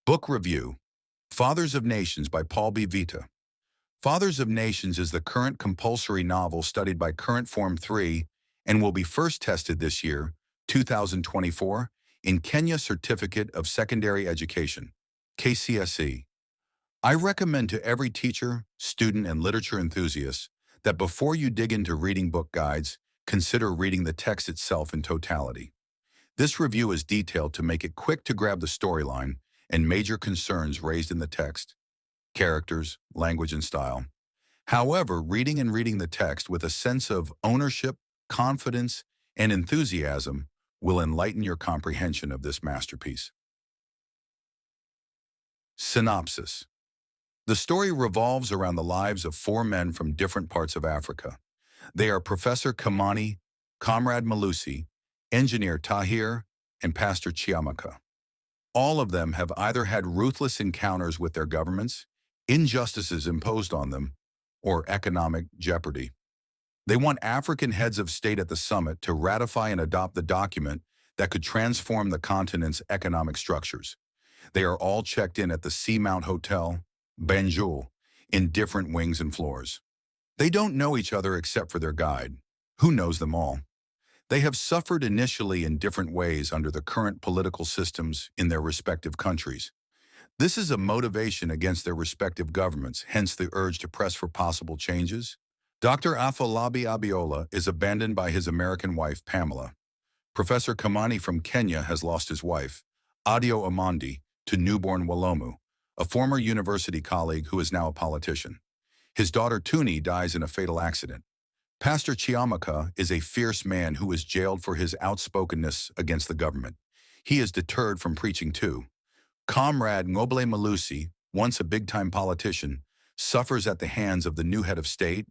Book Review: Fathers of Nations by Paul B. Vita. Fathers of Nations is the current compulsory novel studied by Current Form 3 and will be first tested this year, 2024, in Kenya Certificate of Secondary Education, KCSE. I recommend to every teacher, student, and literature enthusiast that before you dig into reading book guides, consider reading the text itself in totality. This review is detailed to make it quick to grab the storyline and major concerns raised in the text, characters, language, and style. However, reading the text with a sense of ownership, confidence, and enthusiasm will enlighten your comprehension of this masterpiece. Synopsis: the story revolves around the lives of four men from different parts of Africa. They are Professor Kamani, Comrade Malusi, Engineer Tahir, and Pastor Chiamaka. All of them have either had ruthless encounters with their governments, injustices imposed on them, or economic jeopardy. They want African heads of state at the summit to ratify and adopt the document that could transform the continent's economic structures. They are all checked in at the Seamount Hotel, Banjul, in different wings and floors. They don't know each other except for their guide, who knows them all. They have suffered initially in different ways under the current political systems in their respective countries. This is a motivation against their respective governments, hence the urge to press for possible changes. Dr. Afolabi Abiola is abandoned by his American wife, Pamela. Professor Kamani from Kenya has lost his wife, Adio Amandi, to newborn Walomu, a former university colleague who is now a politician. His daughter Tuni dies in a fatal accident. Pastor Chiamaka is a fierce man who is jailed for his outspokenness against the government. He is deterred from preaching too. Comrade Ngoble Malusi, once a big-time politician, suffers at the hands of the new head of state,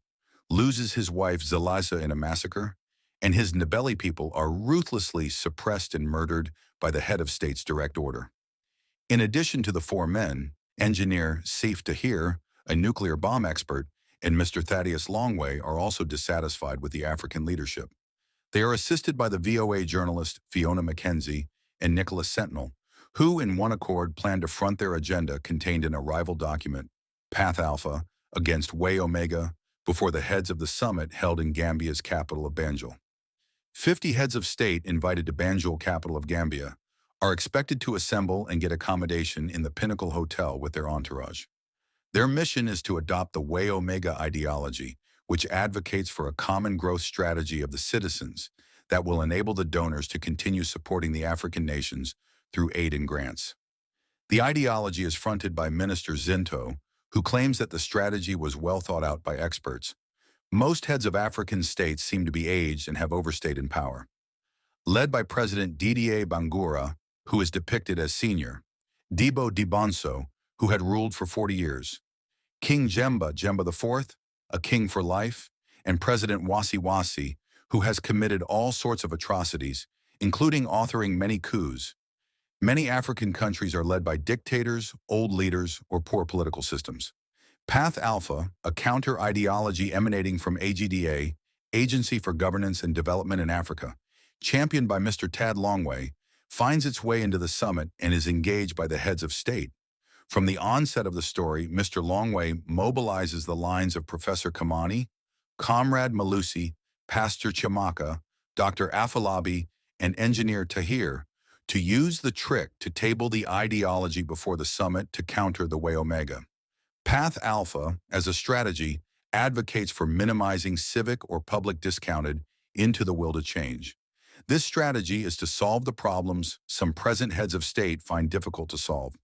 loses his wife Zaliza in a massacre, and his Ndebele people are ruthlessly suppressed and murdered by the head of state's direct order. In addition to the four men, Engineer Saif Tahir, a nuclear bomb expert, and Mr. Thaddeus Longway are also dissatisfied with the African leadership. They are assisted by the VOA journalist Fiona McKenzie and Nicholas Sentinel, who in one accord plan to front their agenda contained in a rival document, Path Alpha, against Way Omega, before the heads of the summit held in Gambia's capital of Banjul. 50 heads of state invited to Banjul, capital of Gambia, are expected to assemble and get accommodation in the Pinnacle Hotel with their entourage. Their mission is to adopt the Way Omega ideology, which advocates for a common growth strategy of the citizens that will enable the donors to continue supporting the African nations through aid and grants. The ideology is fronted by Minister Zinto, who claims that the strategy was well thought out by experts. Most heads of African states seem to be aged and have overstayed in power. Led by President Didier Bangura, who is depicted as senior, Debo Dibonso, who had ruled for 40 years, King Jemba IV, a king for life, and President Wasi Wasi, who has committed all sorts of atrocities, including authoring many coups. Many African countries are led by dictators, old leaders, or poor political systems. Path Alpha, a counter-ideology emanating from AGDA, Agency for Governance and Development in Africa, championed by Mr. Tad Longway, finds its way into the summit and is engaged by the heads of state. From the onset of the story, Mr. Longway mobilizes the lines of Professor Kamani, Comrade Malusi, Pastor Chiamaka, Dr. Afolabi, and Engineer Tahir to use the trick to table the ideology before the summit to counter the Way Omega. Path Alpha, as a strategy, advocates for minimizing civic or public discounted into the will to change. This strategy is to solve the problems some present heads of state find difficult to solve.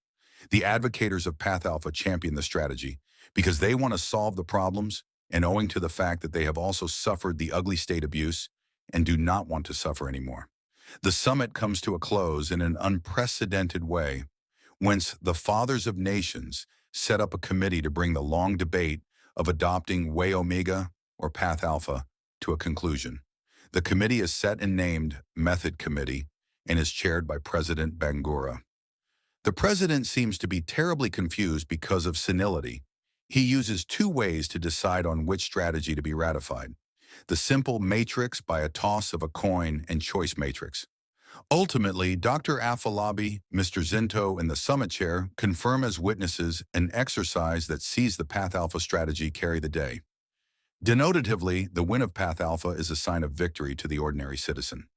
The advocators of Path Alpha champion the strategy because they want to solve the problems and owing to the fact that they have also suffered the ugly state abuse and do not want to suffer anymore. The summit comes to a close in an unprecedented way, whence the Fathers of Nations set up a committee to bring the long debate of adopting Way Omega or Path Alpha to a conclusion. The committee is set and named Method Committee and is chaired by President Bangura. The president seems to be terribly confused because of senility. He uses two ways to decide on which strategy to be ratified: the simple matrix by a toss of a coin and choice matrix. Ultimately, Dr. Afalabi, Mr. Zinto, and the summit chair confirm as witnesses an exercise that sees the Path Alpha strategy carry the day. Denotatively, the win of Path Alpha is a sign of victory to the ordinary citizen.